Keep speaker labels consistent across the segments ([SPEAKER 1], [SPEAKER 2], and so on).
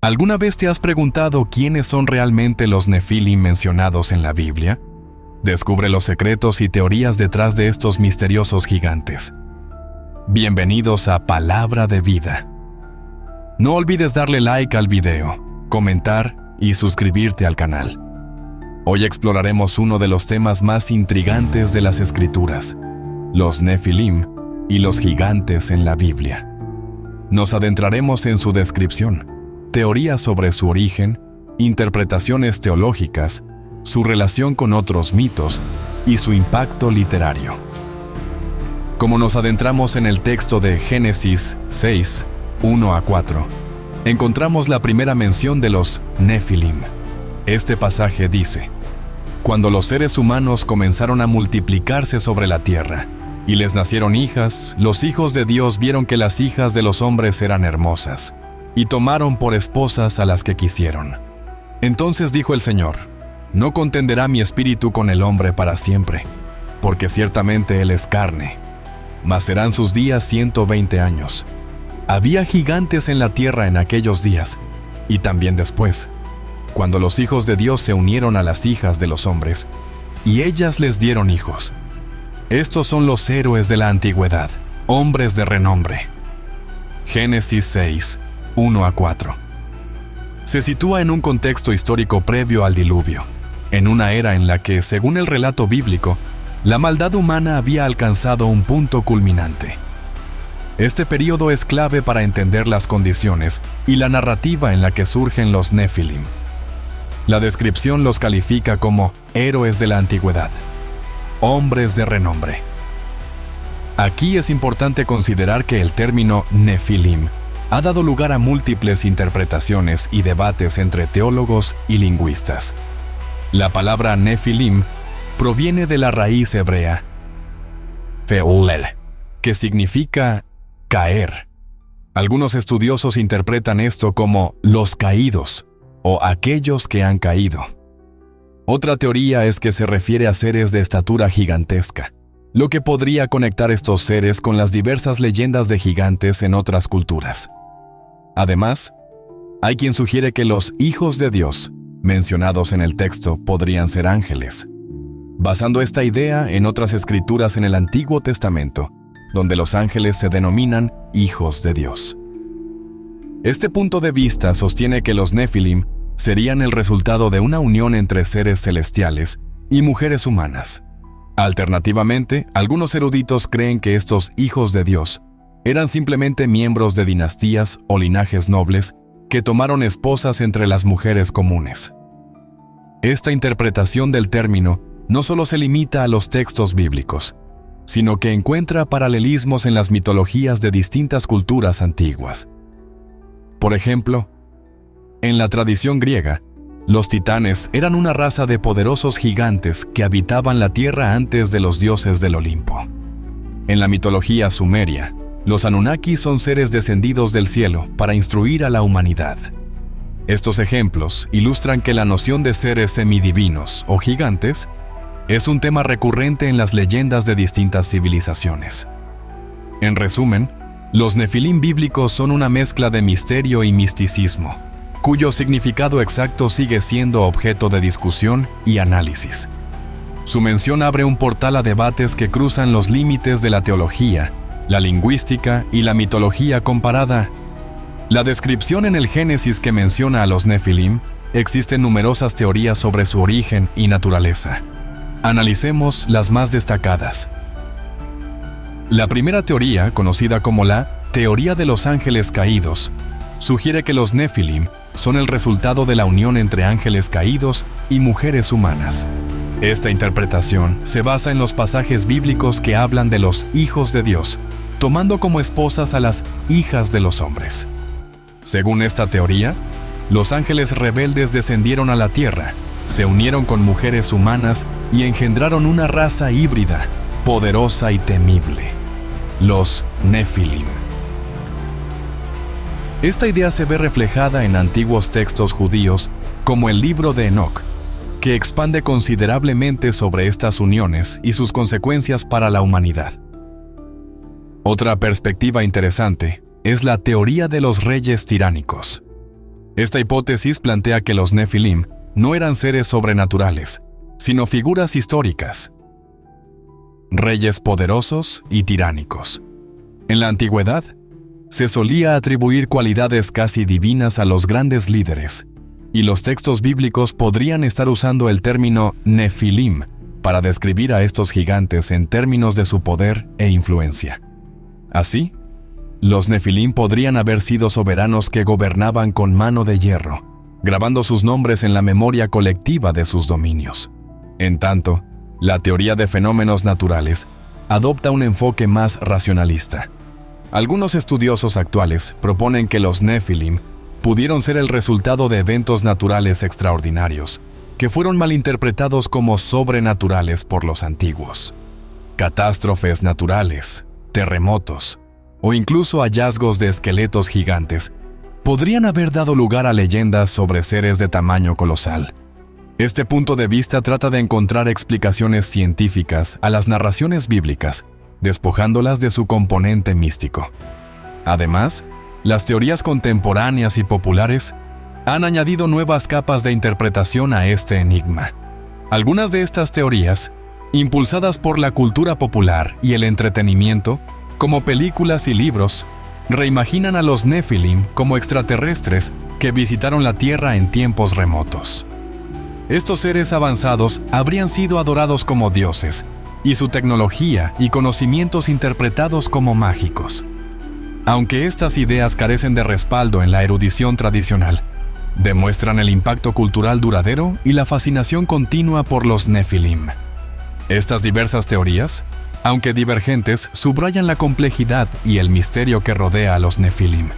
[SPEAKER 1] ¿Alguna vez te has preguntado quiénes son realmente los Nefilim mencionados en la Biblia? Descubre los secretos y teorías detrás de estos misteriosos gigantes. Bienvenidos a Palabra de Vida. No olvides darle like al video, comentar y suscribirte al canal. Hoy exploraremos uno de los temas más intrigantes de las Escrituras, los Nefilim y los gigantes en la Biblia. Nos adentraremos en su descripción, teorías sobre su origen, interpretaciones teológicas, su relación con otros mitos y su impacto literario. Como nos adentramos en el texto de Génesis 6, 1 a 4, encontramos la primera mención de los Nefilim. Este pasaje dice: Cuando los seres humanos comenzaron a multiplicarse sobre la tierra, y les nacieron hijas, los hijos de Dios vieron que las hijas de los hombres eran hermosas, y tomaron por esposas a las que quisieron. Entonces dijo el Señor: No contenderá mi espíritu con el hombre para siempre, porque ciertamente él es carne, mas serán sus días 120 años. Había gigantes en la tierra en aquellos días, y también después, cuando los hijos de Dios se unieron a las hijas de los hombres, y ellas les dieron hijos. Estos son los héroes de la antigüedad, hombres de renombre. Génesis 6, 1 a 4. Se sitúa en un contexto histórico previo al diluvio, en una era en la que, según el relato bíblico, la maldad humana había alcanzado un punto culminante. Este período es clave para entender las condiciones y la narrativa en la que surgen los Nefilim. La descripción los califica como héroes de la antigüedad, hombres de renombre. Aquí es importante considerar que el término Nefilim ha dado lugar a múltiples interpretaciones y debates entre teólogos y lingüistas. La palabra Nefilim proviene de la raíz hebrea fe'ulel, que significa caer. Algunos estudiosos interpretan esto como los caídos o aquellos que han caído. Otra teoría es que se refiere a seres de estatura gigantesca, lo que podría conectar estos seres con las diversas leyendas de gigantes en otras culturas. Además, hay quien sugiere que los hijos de Dios, mencionados en el texto, podrían ser ángeles, basando esta idea en otras escrituras en el Antiguo Testamento, donde los ángeles se denominan hijos de Dios. Este punto de vista sostiene que los Nefilim serían el resultado de una unión entre seres celestiales y mujeres humanas. Alternativamente, algunos eruditos creen que estos hijos de Dios eran simplemente miembros de dinastías o linajes nobles que tomaron esposas entre las mujeres comunes. Esta interpretación del término no solo se limita a los textos bíblicos, sino que encuentra paralelismos en las mitologías de distintas culturas antiguas. Por ejemplo, en la tradición griega, los titanes eran una raza de poderosos gigantes que habitaban la tierra antes de los dioses del Olimpo. En la mitología sumeria, los Anunnaki son seres descendidos del cielo para instruir a la humanidad. Estos ejemplos ilustran que la noción de seres semidivinos o gigantes es un tema recurrente en las leyendas de distintas civilizaciones. En resumen, los Nefilim bíblicos son una mezcla de misterio y misticismo, cuyo significado exacto sigue siendo objeto de discusión y análisis. Su mención abre un portal a debates que cruzan los límites de la teología, la lingüística y la mitología comparada. La descripción en el Génesis que menciona a los Nefilim, existen numerosas teorías sobre su origen y naturaleza. Analicemos las más destacadas. La primera teoría, conocida como la teoría de los ángeles caídos, sugiere que los Nefilim son el resultado de la unión entre ángeles caídos y mujeres humanas. Esta interpretación se basa en los pasajes bíblicos que hablan de los hijos de Dios, tomando como esposas a las hijas de los hombres. Según esta teoría, los ángeles rebeldes descendieron a la tierra, se unieron con mujeres humanas y engendraron una raza híbrida, poderosa y temible, los Nefilim. Esta idea se ve reflejada en antiguos textos judíos como el libro de Enoc, que expande considerablemente sobre estas uniones y sus consecuencias para la humanidad. Otra perspectiva interesante es la teoría de los reyes tiránicos. Esta hipótesis plantea que los Nefilim no eran seres sobrenaturales, sino figuras históricas, reyes poderosos y tiránicos. En la antigüedad, se solía atribuir cualidades casi divinas a los grandes líderes, y los textos bíblicos podrían estar usando el término Nefilim para describir a estos gigantes en términos de su poder e influencia. Así, los Nefilim podrían haber sido soberanos que gobernaban con mano de hierro, grabando sus nombres en la memoria colectiva de sus dominios. En tanto, la teoría de fenómenos naturales adopta un enfoque más racionalista. Algunos estudiosos actuales proponen que los Nefilim pudieron ser el resultado de eventos naturales extraordinarios, que fueron malinterpretados como sobrenaturales por los antiguos. Catástrofes naturales, terremotos o incluso hallazgos de esqueletos gigantes podrían haber dado lugar a leyendas sobre seres de tamaño colosal. Este punto de vista trata de encontrar explicaciones científicas a las narraciones bíblicas, despojándolas de su componente místico. Además, las teorías contemporáneas y populares han añadido nuevas capas de interpretación a este enigma. Algunas de estas teorías, impulsadas por la cultura popular y el entretenimiento, como películas y libros, reimaginan a los Nefilim como extraterrestres que visitaron la Tierra en tiempos remotos. Estos seres avanzados habrían sido adorados como dioses, y su tecnología y conocimientos interpretados como mágicos. Aunque estas ideas carecen de respaldo en la erudición tradicional, demuestran el impacto cultural duradero y la fascinación continua por los Nefilim. Estas diversas teorías, aunque divergentes, subrayan la complejidad y el misterio que rodea a los Nefilim.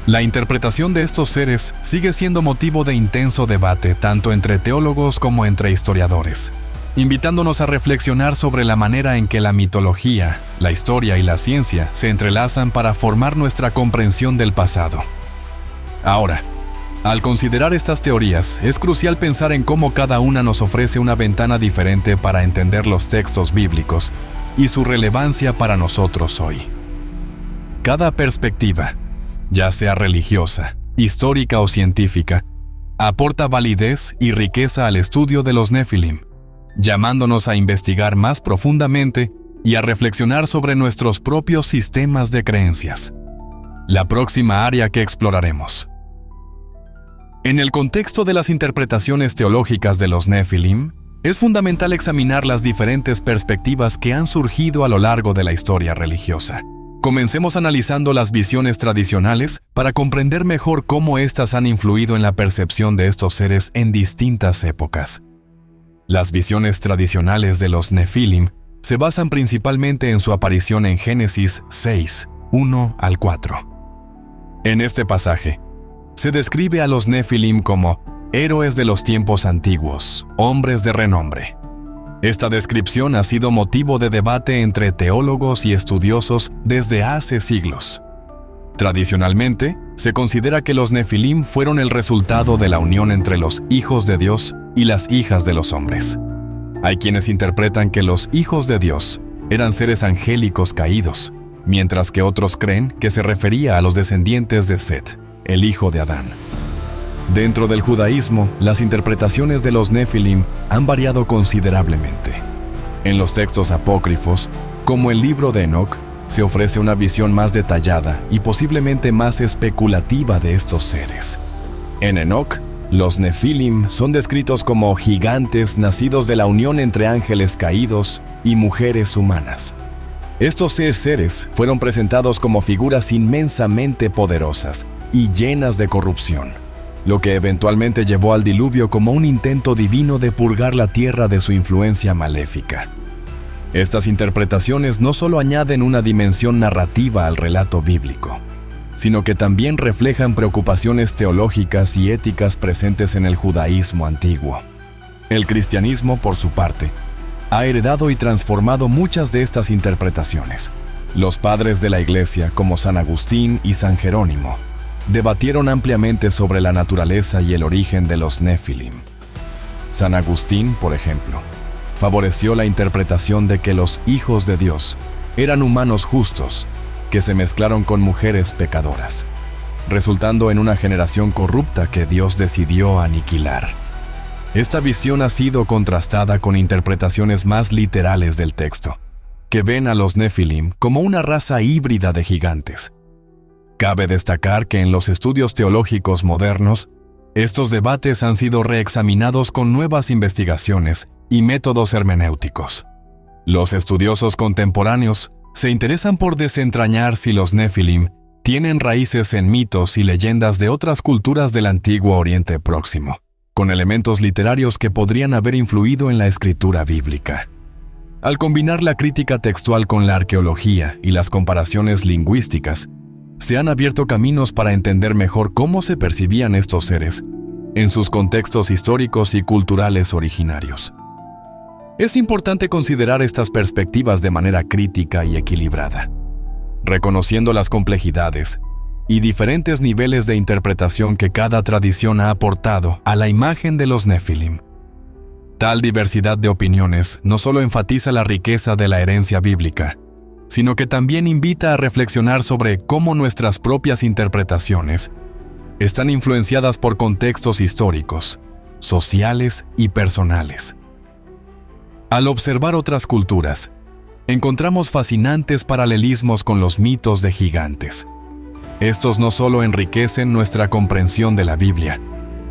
[SPEAKER 1] La interpretación de estos seres sigue siendo motivo de intenso debate tanto entre teólogos como entre historiadores, invitándonos a reflexionar sobre la manera en que la mitología, la historia y la ciencia se entrelazan para formar nuestra comprensión del pasado. Ahora, al considerar estas teorías, es crucial pensar en cómo cada una nos ofrece una ventana diferente para entender los textos bíblicos y su relevancia para nosotros hoy. Cada perspectiva, ya sea religiosa, histórica o científica, aporta validez y riqueza al estudio de los Nefilim, llamándonos a investigar más profundamente y a reflexionar sobre nuestros propios sistemas de creencias. La próxima área que exploraremos. En el contexto de las interpretaciones teológicas de los Nefilim, es fundamental examinar las diferentes perspectivas que han surgido a lo largo de la historia religiosa. Comencemos analizando las visiones tradicionales para comprender mejor cómo éstas han influido en la percepción de estos seres en distintas épocas. Las visiones tradicionales de los Nefilim se basan principalmente en su aparición en Génesis 6, 1 al 4. En este pasaje, se describe a los Nefilim como héroes de los tiempos antiguos, hombres de renombre. Esta descripción ha sido motivo de debate entre teólogos y estudiosos desde hace siglos. Tradicionalmente, se considera que los Nefilim fueron el resultado de la unión entre los hijos de Dios y las hijas de los hombres. Hay quienes interpretan que los hijos de Dios eran seres angélicos caídos, mientras que otros creen que se refería a los descendientes de Set, el hijo de Adán. Dentro del judaísmo, las interpretaciones de los Nefilim han variado considerablemente. En los textos apócrifos, como el libro de Enoc, se ofrece una visión más detallada y posiblemente más especulativa de estos seres. En Enoc, los Nefilim son descritos como gigantes nacidos de la unión entre ángeles caídos y mujeres humanas. Estos seres fueron presentados como figuras inmensamente poderosas y llenas de corrupción, lo que eventualmente llevó al diluvio como un intento divino de purgar la tierra de su influencia maléfica. Estas interpretaciones no solo añaden una dimensión narrativa al relato bíblico, sino que también reflejan preocupaciones teológicas y éticas presentes en el judaísmo antiguo. El cristianismo, por su parte, ha heredado y transformado muchas de estas interpretaciones. Los padres de la Iglesia, como San Agustín y San Jerónimo, debatieron ampliamente sobre la naturaleza y el origen de los Nefilim. San Agustín, por ejemplo, favoreció la interpretación de que los hijos de Dios eran humanos justos que se mezclaron con mujeres pecadoras. resultando en una generación corrupta que Dios decidió aniquilar. Esta visión ha sido contrastada con interpretaciones más literales del texto, que ven a los Nefilim como una raza híbrida de gigantes. Cabe destacar que en los estudios teológicos modernos, estos debates han sido reexaminados con nuevas investigaciones y métodos hermenéuticos. Los estudiosos contemporáneos se interesan por desentrañar si los Nefilim tienen raíces en mitos y leyendas de otras culturas del antiguo Oriente Próximo, con elementos literarios que podrían haber influido en la escritura bíblica. Al combinar la crítica textual con la arqueología y las comparaciones lingüísticas, se han abierto caminos para entender mejor cómo se percibían estos seres en sus contextos históricos y culturales originarios. Es importante considerar estas perspectivas de manera crítica y equilibrada, reconociendo las complejidades y diferentes niveles de interpretación que cada tradición ha aportado a la imagen de los Nefilim. Tal diversidad de opiniones no solo enfatiza la riqueza de la herencia bíblica, sino que también invita a reflexionar sobre cómo nuestras propias interpretaciones están influenciadas por contextos históricos, sociales y personales. Al observar otras culturas, encontramos fascinantes paralelismos con los mitos de gigantes. Estos no solo enriquecen nuestra comprensión de la Biblia,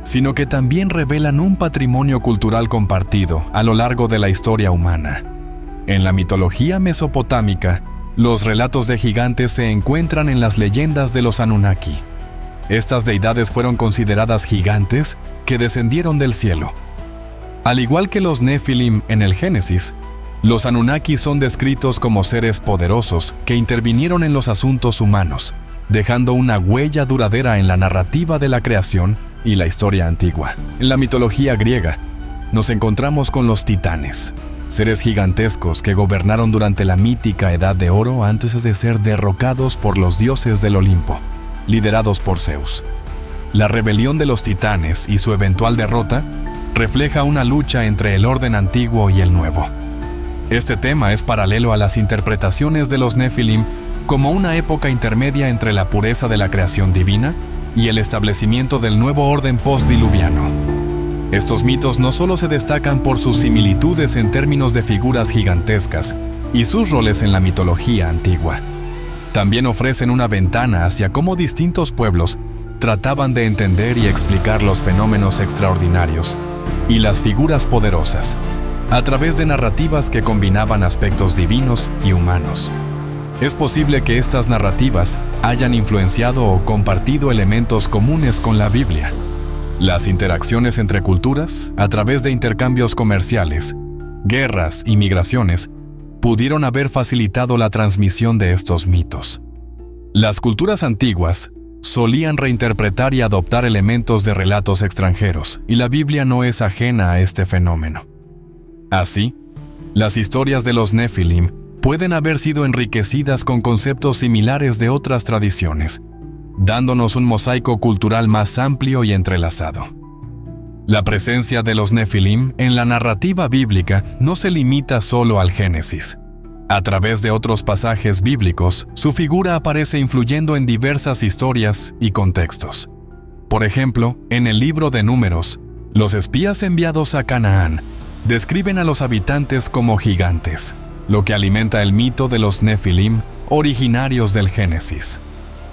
[SPEAKER 1] sino que también revelan un patrimonio cultural compartido a lo largo de la historia humana. En la mitología mesopotámica, los relatos de gigantes se encuentran en las leyendas de los Anunnaki. Estas deidades fueron consideradas gigantes que descendieron del cielo. Al igual que los Nefilim en el Génesis, los Anunnaki son descritos como seres poderosos que intervinieron en los asuntos humanos, dejando una huella duradera en la narrativa de la creación y la historia antigua. En la mitología griega, nos encontramos con los titanes, seres gigantescos que gobernaron durante la mítica Edad de Oro antes de ser derrocados por los dioses del Olimpo, liderados por Zeus. La rebelión de los titanes y su eventual derrota refleja una lucha entre el orden antiguo y el nuevo. Este tema es paralelo a las interpretaciones de los Nefilim como una época intermedia entre la pureza de la creación divina y el establecimiento del nuevo orden postdiluviano. Estos mitos no solo se destacan por sus similitudes en términos de figuras gigantescas y sus roles en la mitología antigua, también ofrecen una ventana hacia cómo distintos pueblos trataban de entender y explicar los fenómenos extraordinarios y las figuras poderosas, a través de narrativas que combinaban aspectos divinos y humanos. Es posible que estas narrativas hayan influenciado o compartido elementos comunes con la Biblia. Las interacciones entre culturas, a través de intercambios comerciales, guerras y migraciones, pudieron haber facilitado la transmisión de estos mitos. Las culturas antiguas solían reinterpretar y adoptar elementos de relatos extranjeros, y la Biblia no es ajena a este fenómeno. Así, las historias de los Nefilim pueden haber sido enriquecidas con conceptos similares de otras tradiciones, dándonos un mosaico cultural más amplio y entrelazado. La presencia de los Nefilim en la narrativa bíblica no se limita solo al Génesis. A través de otros pasajes bíblicos, su figura aparece influyendo en diversas historias y contextos. Por ejemplo, en el libro de Números, los espías enviados a Canaán describen a los habitantes como gigantes, lo que alimenta el mito de los Nefilim originarios del Génesis.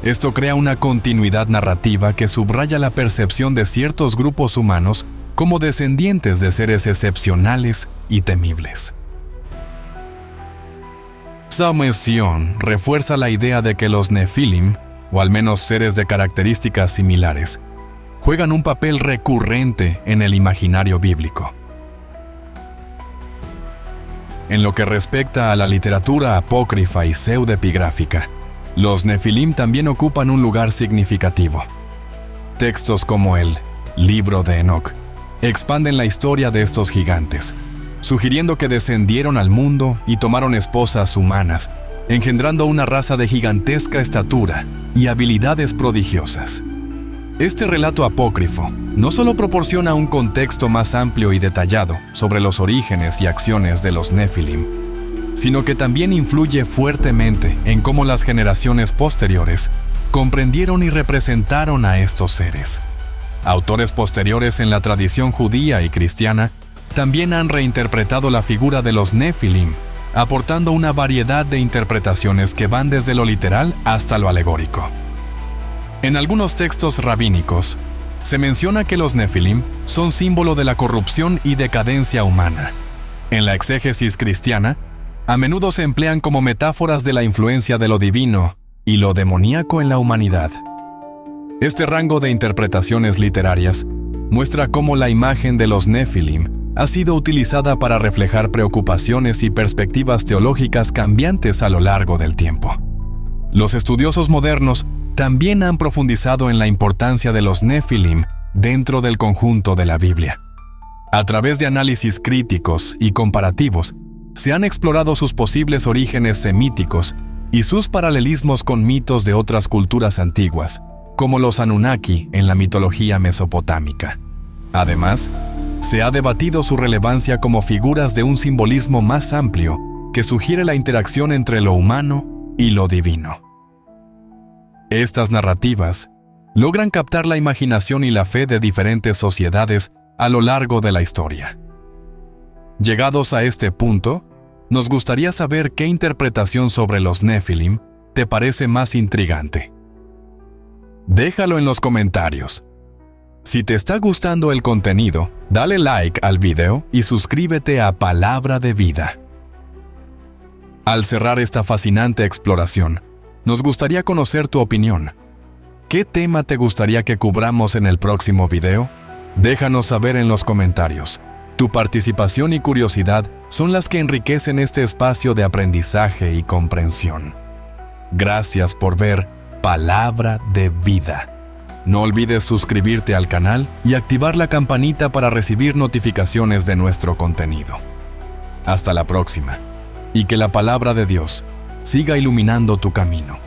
[SPEAKER 1] Esto crea una continuidad narrativa que subraya la percepción de ciertos grupos humanos como descendientes de seres excepcionales y temibles. Psalm Sion refuerza la idea de que los Nefilim, o al menos seres de características similares, juegan un papel recurrente en el imaginario bíblico. En lo que respecta a la literatura apócrifa y pseudepigráfica, los Nefilim también ocupan un lugar significativo. Textos como el Libro de Enoc expanden la historia de estos gigantes, sugiriendo que descendieron al mundo y tomaron esposas humanas, engendrando una raza de gigantesca estatura y habilidades prodigiosas. Este relato apócrifo no solo proporciona un contexto más amplio y detallado sobre los orígenes y acciones de los Nefilim, sino que también influye fuertemente en cómo las generaciones posteriores comprendieron y representaron a estos seres. Autores posteriores en la tradición judía y cristiana también han reinterpretado la figura de los Nefilim, aportando una variedad de interpretaciones que van desde lo literal hasta lo alegórico. En algunos textos rabínicos, se menciona que los Nefilim son símbolo de la corrupción y decadencia humana. En la exégesis cristiana, a menudo se emplean como metáforas de la influencia de lo divino y lo demoníaco en la humanidad. Este rango de interpretaciones literarias muestra cómo la imagen de los Nefilim ha sido utilizada para reflejar preocupaciones y perspectivas teológicas cambiantes a lo largo del tiempo. Los estudiosos modernos también han profundizado en la importancia de los Nefilim dentro del conjunto de la Biblia. A través de análisis críticos y comparativos, se han explorado sus posibles orígenes semíticos y sus paralelismos con mitos de otras culturas antiguas, como los Anunnaki en la mitología mesopotámica. Además, se ha debatido su relevancia como figuras de un simbolismo más amplio que sugiere la interacción entre lo humano y lo divino. Estas narrativas logran captar la imaginación y la fe de diferentes sociedades a lo largo de la historia. Llegados a este punto, nos gustaría saber qué interpretación sobre los Nefilim te parece más intrigante. Déjalo en los comentarios. Si te está gustando el contenido, dale like al video y suscríbete a Palabra de Vida. Al cerrar esta fascinante exploración, nos gustaría conocer tu opinión. ¿Qué tema te gustaría que cubramos en el próximo video? Déjanos saber en los comentarios. Tu participación y curiosidad son las que enriquecen este espacio de aprendizaje y comprensión. Gracias por ver Palabra de Vida. No olvides suscribirte al canal y activar la campanita para recibir notificaciones de nuestro contenido. Hasta la próxima, y que la palabra de Dios siga iluminando tu camino.